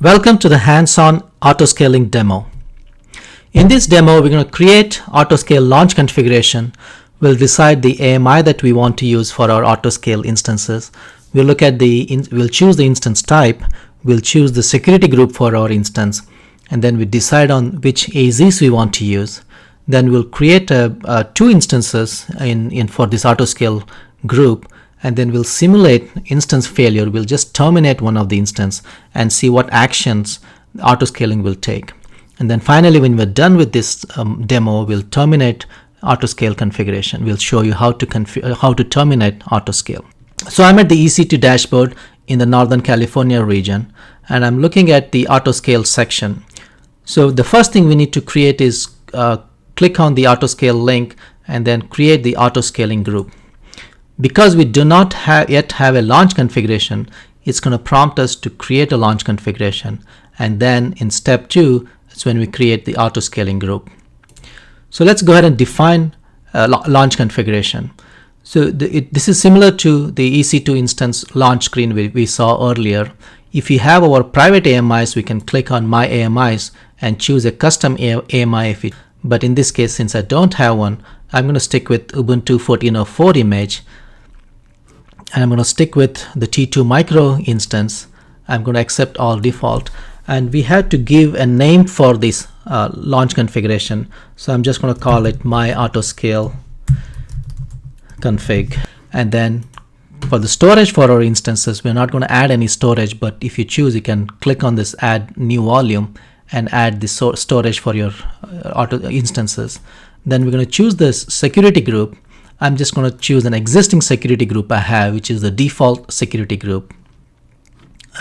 Welcome to the hands-on autoscaling demo. In this demo, we're going to create autoscale launch configuration. We'll decide the AMI that we want to use for our autoscale instances. We'll choose the instance type. We'll choose the security group for our instance, and then we decide on which AZs we want to use. Then we'll create two instances for this autoscale group, and then we'll simulate instance failure. We'll just terminate one of the instance and see what actions autoscaling will take. And then finally, when we're done with this demo, we'll terminate autoscale configuration. We'll show you how to terminate autoscale. So I'm at the EC2 dashboard in the Northern California region, and I'm looking at the autoscale section. So the first thing we need to create is click on the autoscale link and then create the autoscaling group. Because we do not yet have a launch configuration, it's going to prompt us to create a launch configuration, and then in step 2, it's when we create the autoscaling group. So let's go ahead and define launch configuration. So this is similar to the EC2 instance launch screen we saw earlier. If we have our private AMIs, we can click on My AMIs and choose a custom AMI. But in this case, since I don't have one, I'm going to stick with Ubuntu 14.04 image. And I'm going to stick with the T2 micro instance. I'm going to accept all default. And we have to give a name for this launch configuration. So I'm just going to call it my autoscale config. And then for the storage for our instances, we're not going to add any storage, but if you choose, you can click on this add new volume and add the storage for your auto instances. Then we're going to choose this security group. I'm just going to choose an existing security group I have, which is the default security group.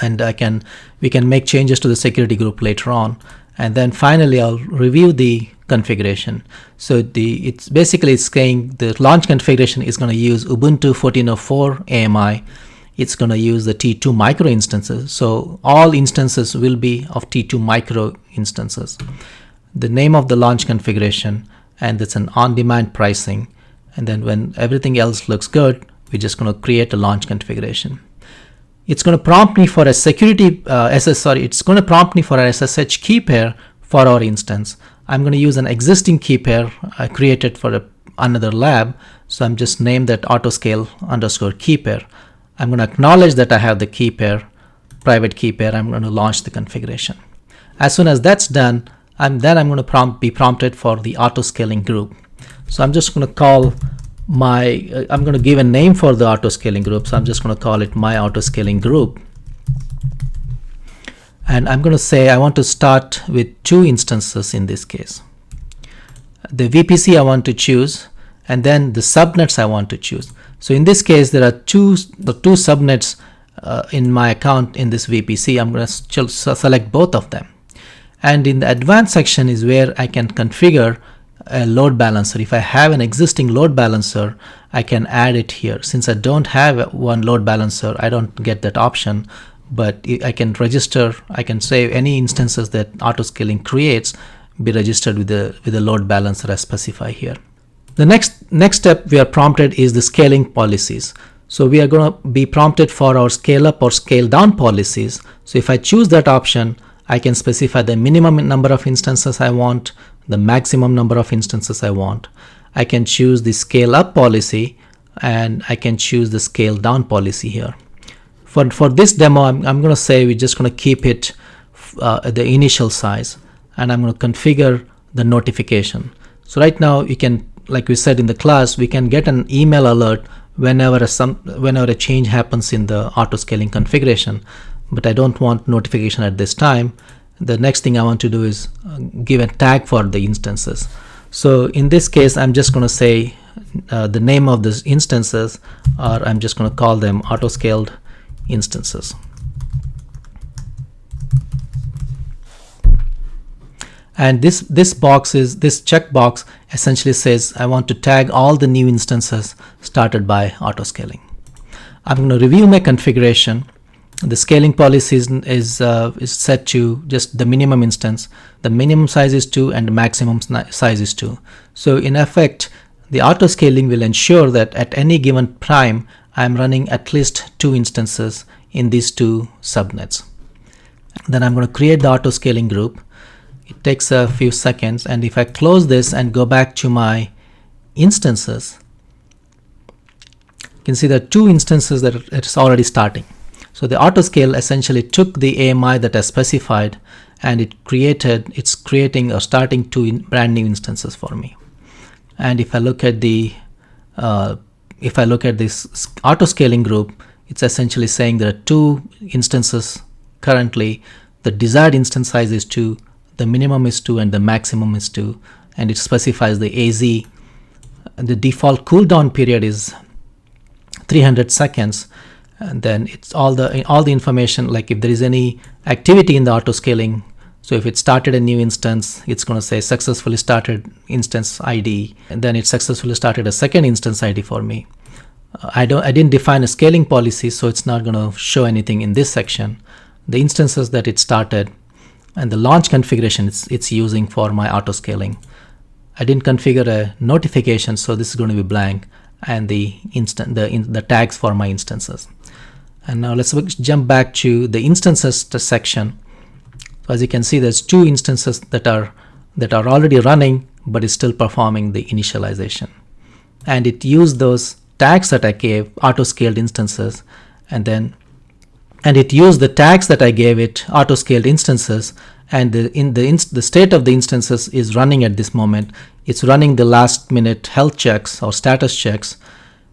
And we can make changes to the security group later on. And then finally, I'll review the configuration. So it's basically saying the launch configuration is going to use Ubuntu 14.04 AMI. It's going to use the T2 micro instances. So all instances will be of T2 micro instances. The name of the launch configuration, and it's an on-demand pricing. And then when everything else looks good, we're just going to create a launch configuration. It's going to prompt me for a security it's going to prompt me for an SSH key pair for our instance. I'm going to use an existing key pair I created for another lab. So I'm just named that autoscale _ key pair. I'm going to acknowledge that I have the key pair, private key pair. I'm going to launch the configuration. As soon as that's done, I'm going to be prompted for the autoscaling group. So I'm just going to call I'm going to give a name for the autoscaling group. So I'm just going to call it my autoscaling group. And I'm going to say I want to start with 2 instances in this case. The VPC I want to choose, and then the subnets I want to choose. So in this case, there are two subnets in my account in this VPC. I'm going to select both of them. And in the advanced section is where I can configure a load balancer. If I have an existing load balancer, I can add it here. Since I don't have one load balancer, I don't get that option, but I can register, I can say any instances that autoscaling creates be registered with the load balancer as specified here. The next step we are prompted is the scaling policies. So we are going to be prompted for our scale up or scale down policies. So if I choose that option, I can specify the minimum number of instances I want, the maximum number of instances I want. I can choose the scale up policy, and I can choose the scale down policy here. For this demo, I'm going to say we're just going to keep it the initial size, and I'm going to configure the notification. So right now you can, like we said in the class, we can get an email alert whenever a change happens in the autoscaling configuration, but I don't want notification at this time. The next thing I want to do is give a tag for the instances. So in this case, I'm just going to say the name of these instances, or I'm just going to call them autoscaled instances. And this checkbox essentially says I want to tag all the new instances started by autoscaling. I'm going to review my configuration. The scaling policy is set to just the minimum instance. The minimum size is 2 and the maximum size is 2. So in effect, the autoscaling will ensure that at any given time, I'm running at least 2 instances in these 2 subnets. Then I'm going to create the auto scaling group. It takes a few seconds, and if I close this and go back to my instances, you can see there are two instances that it's already starting. So the auto scale essentially took the AMI that I specified, and it's creating or starting two brand new instances for me. And if I look at the this auto scaling group, it's essentially saying there are two instances currently. The desired instance size is 2, the minimum is 2, and the maximum is 2, and it specifies the AZ. The default cooldown period is 300 seconds, and then it's all the information, like if there is any activity in the auto scaling. So if it started a new instance, it's going to say successfully started instance ID, and then it successfully started a second instance ID for me. I didn't define a scaling policy, so it's not going to show anything in this section. The instances that it started and the launch configuration it's using for my auto scaling. I didn't configure a notification, so this is going to be blank, and the tags for my instances. And now let's jump back to the instances section. So as you can see, there's two instances that are already running, but it's still performing the initialization. And it used those tags that I gave, auto scaled instances, and it used the tags that I gave it, auto scaled instances, and the state of the instances is running at this moment. It's running the last minute health checks or status checks,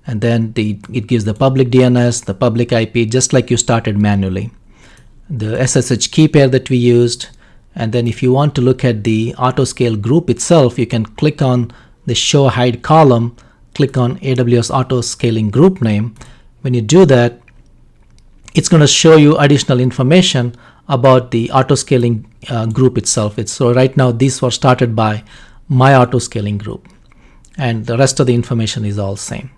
and then it gives the public DNS, the public IP, just like you started manually. The SSH key pair that we used, and then if you want to look at the auto scale group itself, you can click on the show hide column, click on AWS auto scaling group name. When you do that, it's going to show you additional information about the auto scaling group itself. So right now these were started by my auto scaling group, and the rest of the information is all same.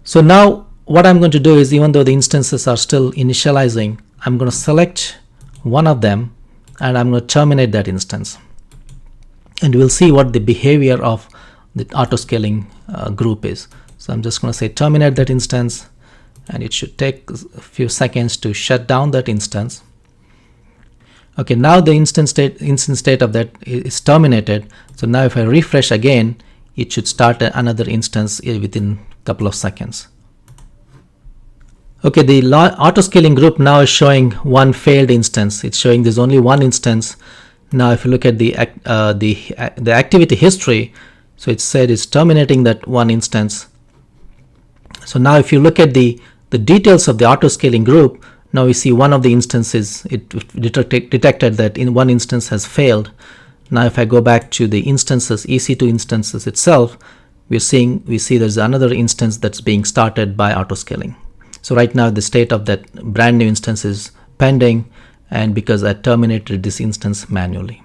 So now what I'm going to do is, even though the instances are still initializing, I'm going to select one of them and I'm going to terminate that instance, and we'll see what the behavior of the auto scaling group is. So I'm just going to say terminate that instance, and it should take a few seconds to shut down that instance. Okay, now the instance state of that is terminated. So now if I refresh again, it should start another instance within a couple of seconds. Okay, the auto scaling group now is showing one failed instance. It's showing there's only one instance. Now if you look at the activity history, so it said it's terminating that one instance. So now if you look at the details of the auto scaling group, now we see one of the instances, it detected that in one instance has failed. Now if I go back to the instances, EC2 instances itself, we see there's another instance that's being started by auto scaling. So right now the state of that brand new instance is pending, and because I terminated this instance manually.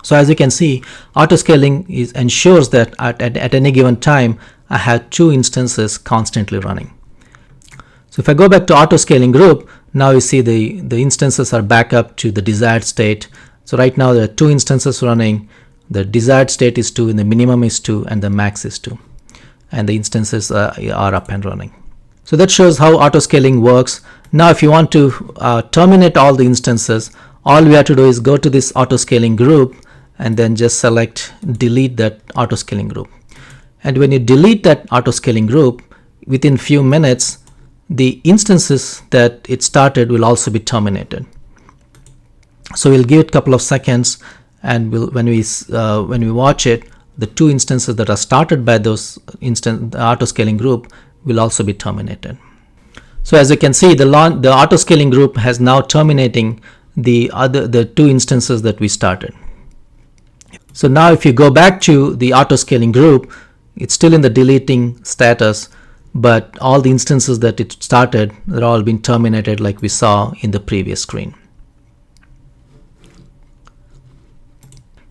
So as you can see, auto scaling ensures that at any given time I have two instances constantly running. So if I go back to auto scaling group, now you see the instances are back up to the desired state. So right now there are two instances running. The desired state is 2, and the minimum is 2, and the max is 2, and the instances are up and running. So that shows how auto scaling works. Now if you want to terminate all the instances, all we have to do is go to this auto scaling group and then just select delete that auto scaling group. And when you delete that auto scaling group, within few minutes the instances that it started will also be terminated. So we'll give it a couple of seconds, and when we watch it, the two instances that are started by the auto scaling group will also be terminated. So as you can see, the auto scaling group has now terminating the two instances that we started. So now if you go back to the auto scaling group, it's still in the deleting status, but all the instances that it started, they're all been terminated like we saw in the previous screen.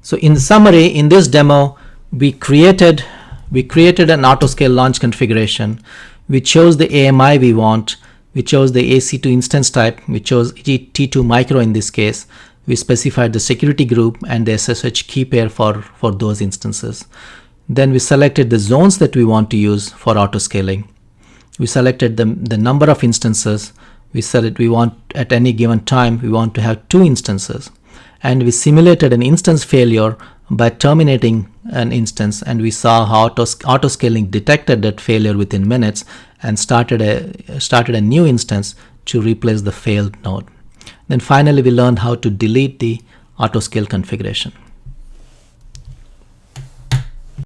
So in summary, in this demo, we created an auto scale launch configuration. We chose the AMI we want. We chose the AC2 instance type. We chose T2 micro in this case. We specified the security group and the SSH key pair for those instances. Then we selected the zones that we want to use for auto scaling. We selected the number of instances. we said that we want at any given time we want to have 2 instances, and we simulated an instance failure by terminating an instance, and we saw how autoscaling detected that failure within minutes and started a new instance to replace the failed node. Then finally we learned how to delete the autoscale configuration.